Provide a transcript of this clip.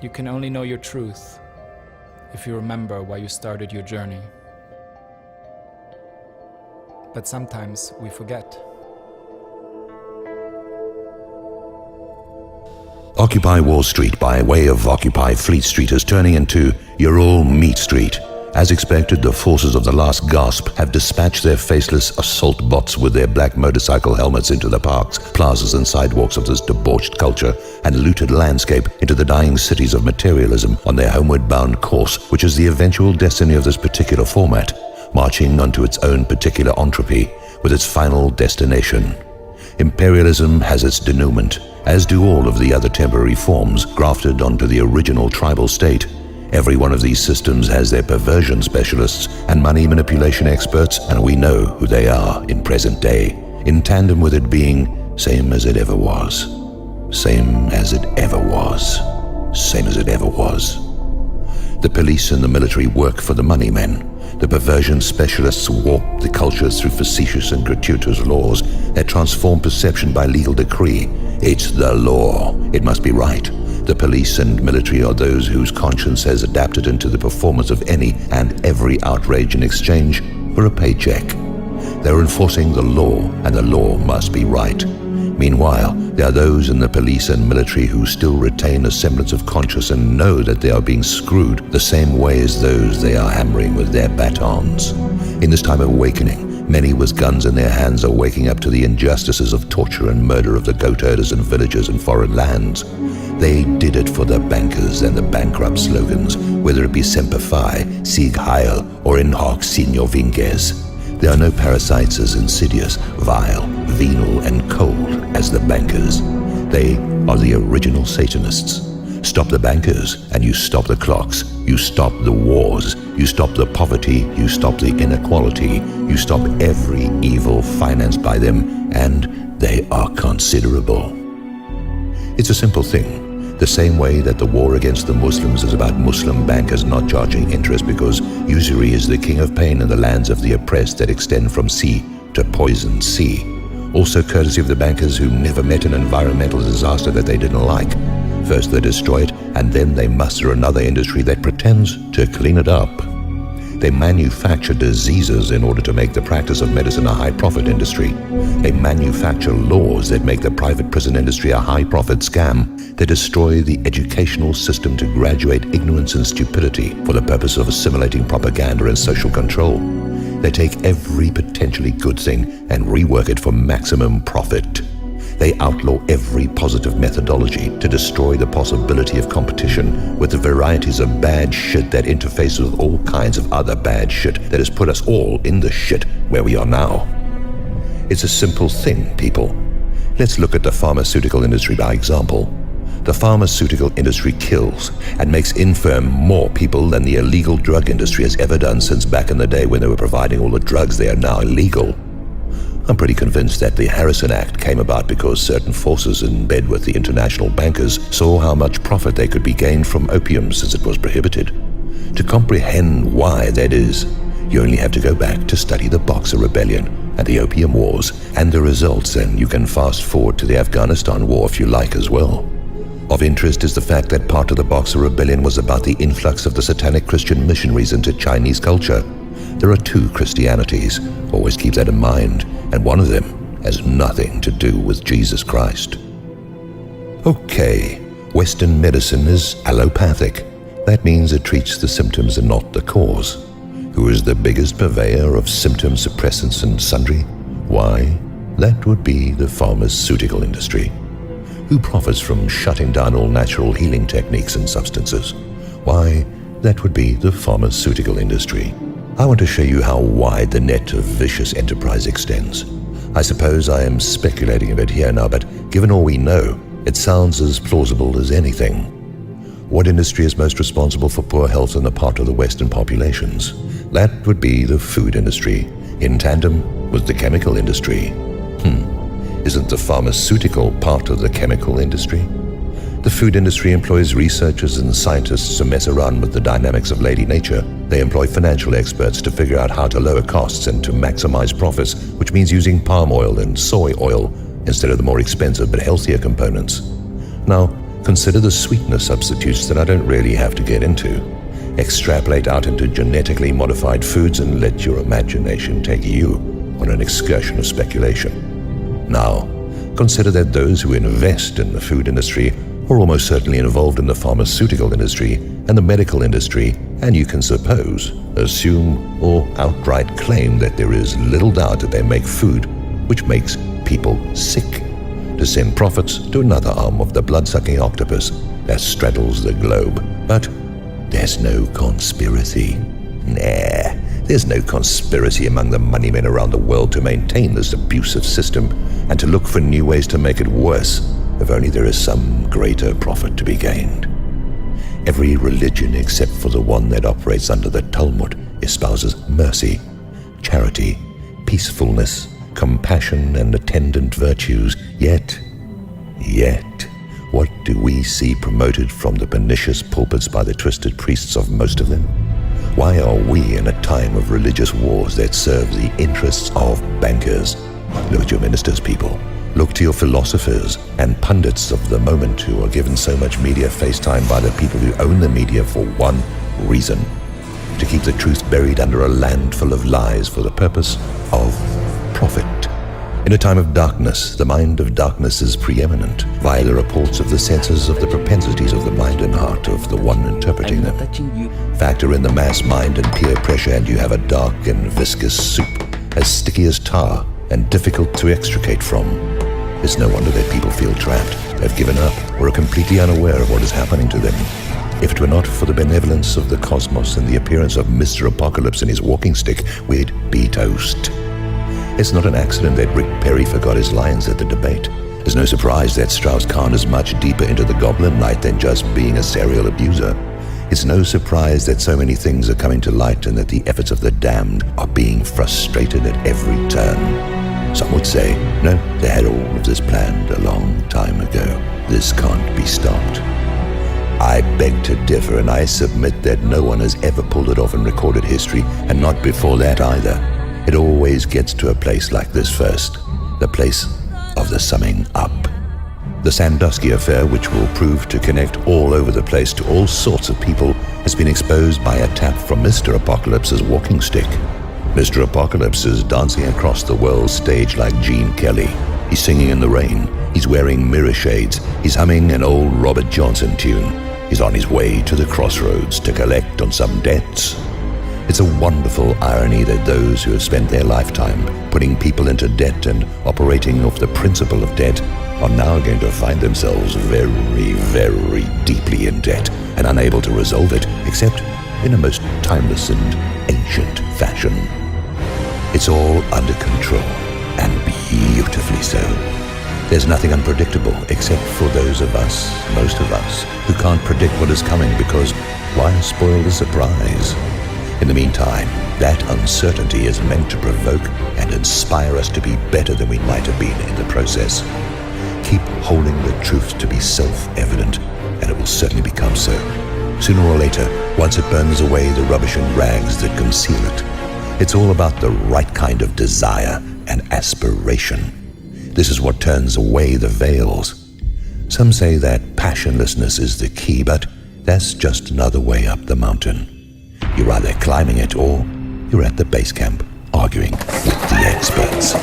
You can only know your truth if you remember why you started your journey. But sometimes we forget. Occupy Wall Street by way of Occupy Fleet Street is turning into Ural Meat Street. As expected, the forces of the last gasp have dispatched their faceless assault bots with their black motorcycle helmets into the parks, plazas and sidewalks of this debauched culture and looted landscape into the dying cities of materialism on their homeward bound course, which is the eventual destiny of this particular format, marching onto its own particular entropy with its final destination. Imperialism has its denouement, as do all of the other temporary forms grafted onto the original tribal state. Every one of these systems has their perversion specialists and money manipulation experts, and we know who they are in present day, in tandem with it being same as it ever was. Same as it ever was. Same as it ever was. The police and the military work for the money men. The perversion specialists warp the cultures through facetious and gratuitous laws that transform perception by legal decree. It's the law. It must be right. The police and military are those whose conscience has adapted into the performance of any and every outrage in exchange for a paycheck. They're enforcing the law, and the law must be right. Meanwhile, there are those in the police and military who still retain a semblance of conscience and know that they are being screwed the same way as those they are hammering with their batons. In this time of awakening, many with guns in their hands are waking up to the injustices of torture and murder of the goat herders and villagers in foreign lands. They did it for the bankers and the bankrupt slogans, whether it be Semper Fi, Sieg Heil, or In Hoc Signo Vinces. There are no parasites as insidious, vile, venal, and cold as the bankers. They are the original Satanists. Stop the bankers, and you stop the clocks. You stop the wars. You stop the poverty. You stop the inequality. You stop every evil financed by them, and they are considerable. It's a simple thing. The same way that the war against the Muslims is about Muslim bankers not charging interest because usury is the king of pain in the lands of the oppressed that extend from sea to poison sea. Also courtesy of the bankers who never met an environmental disaster that they didn't like. First they destroy it, and then they muster another industry that pretends to clean it up. They manufacture diseases in order to make the practice of medicine a high-profit industry. They manufacture laws that make the private prison industry a high-profit scam. They destroy the educational system to graduate ignorance and stupidity for the purpose of assimilating propaganda and social control. They take every potentially good thing and rework it for maximum profit. They outlaw every positive methodology to destroy the possibility of competition with the varieties of bad shit that interface with all kinds of other bad shit that has put us all in the shit where we are now. It's a simple thing, people. Let's look at the pharmaceutical industry by example. The pharmaceutical industry kills and makes infirm more people than the illegal drug industry has ever done since back in the day when they were providing all the drugs they are now illegal. I'm pretty convinced that the Harrison Act came about because certain forces in bed with the international bankers saw how much profit they could be gained from opium since it was prohibited. To comprehend why that is, you only have to go back to study the Boxer Rebellion and the Opium Wars and the results, and you can fast forward to the Afghanistan War if you like as well. Of interest is the fact that part of the Boxer Rebellion was about the influx of the satanic Christian missionaries into Chinese culture. There are two Christianities, always keep that in mind, and one of them has nothing to do with Jesus Christ. Okay, Western medicine is allopathic. That means it treats the symptoms and not the cause. Who is the biggest purveyor of symptom suppressants and sundry? Why, that would be the pharmaceutical industry. Who profits from shutting down all natural healing techniques and substances? Why, that would be the pharmaceutical industry. I want to show you how wide the net of vicious enterprise extends. I suppose I am speculating a bit here now, but given all we know, it sounds as plausible as anything. What industry is most responsible for poor health in the part of the Western populations? That would be the food industry, in tandem with the chemical industry. Isn't the pharmaceutical part of the chemical industry? The food industry employs researchers and scientists to mess around with the dynamics of Lady Nature. They employ financial experts to figure out how to lower costs and to maximize profits, which means using palm oil and soy oil instead of the more expensive but healthier components. Now, Consider the sweetener substitutes that I don't really have to get into. Extrapolate out into genetically modified foods and let your imagination take you on an excursion of speculation. Now, consider that those who invest in the food industry are almost certainly involved in the pharmaceutical industry and the medical industry, and you can suppose, assume, or outright claim that there is little doubt that they make food which makes people sick, to send profits to another arm of the blood-sucking octopus that straddles the globe. But there's no conspiracy. Nah, there's no conspiracy among the money men around the world to maintain this abusive system and to look for new ways to make it worse, if only there is some greater profit to be gained. Every religion except for the one that operates under the Talmud espouses mercy, charity, peacefulness, compassion, and attendant virtues. Yet, what do we see promoted from the pernicious pulpits by the twisted priests of most of them? Why are we in a time of religious wars that serve the interests of bankers? Look at your ministers, people. Look to your philosophers and pundits of the moment who are given so much media face time by the people who own the media for one reason: to keep the truth buried under a land full of lies for the purpose of profit. In a time of darkness, the mind of darkness is preeminent, via the reports of the senses of the propensities of the mind and heart of the one interpreting them. Factor in the mass mind and peer pressure, and you have a dark and viscous soup, as sticky as tar and difficult to extricate from. It's no wonder that people feel trapped, have given up, or are completely unaware of what is happening to them. If it were not for the benevolence of the cosmos and the appearance of Mr. Apocalypse and his walking stick, we'd be toast. It's not an accident that Rick Perry forgot his lines at the debate. There's no surprise that Strauss-Kahn is much deeper into the goblin light than just being a serial abuser. It's no surprise that so many things are coming to light and that the efforts of the damned are being frustrated at every turn. Some would say, no, they had all of this planned a long time ago. This can't be stopped. I beg to differ, and I submit that no one has ever pulled it off in recorded history, and not before that either. It always gets to a place like this first, the place of the summing up. The Sandusky affair, which will prove to connect all over the place to all sorts of people, has been exposed by a tap from Mr. Apocalypse's walking stick. Mr. Apocalypse is dancing across the world's stage like Gene Kelly. He's singing in the rain. He's wearing mirror shades. He's humming an old Robert Johnson tune. He's on his way to the crossroads to collect on some debts. It's a wonderful irony that those who have spent their lifetime putting people into debt and operating off the principle of debt are now going to find themselves very, very deeply in debt and unable to resolve it, except in a most timeless and ancient fashion. It's all under control, and beautifully so. There's nothing unpredictable except for those of us, most of us, who can't predict what is coming because why spoil the surprise? In the meantime, that uncertainty is meant to provoke and inspire us to be better than we might have been in the process. Keep holding the truth to be self-evident, and it will certainly become so. Sooner or later, once it burns away the rubbish and rags that conceal it. It's all about the right kind of desire and aspiration. This is what turns away the veils. Some say that passionlessness is the key, but that's just another way up the mountain. You're either climbing it or you're at the base camp arguing with the experts.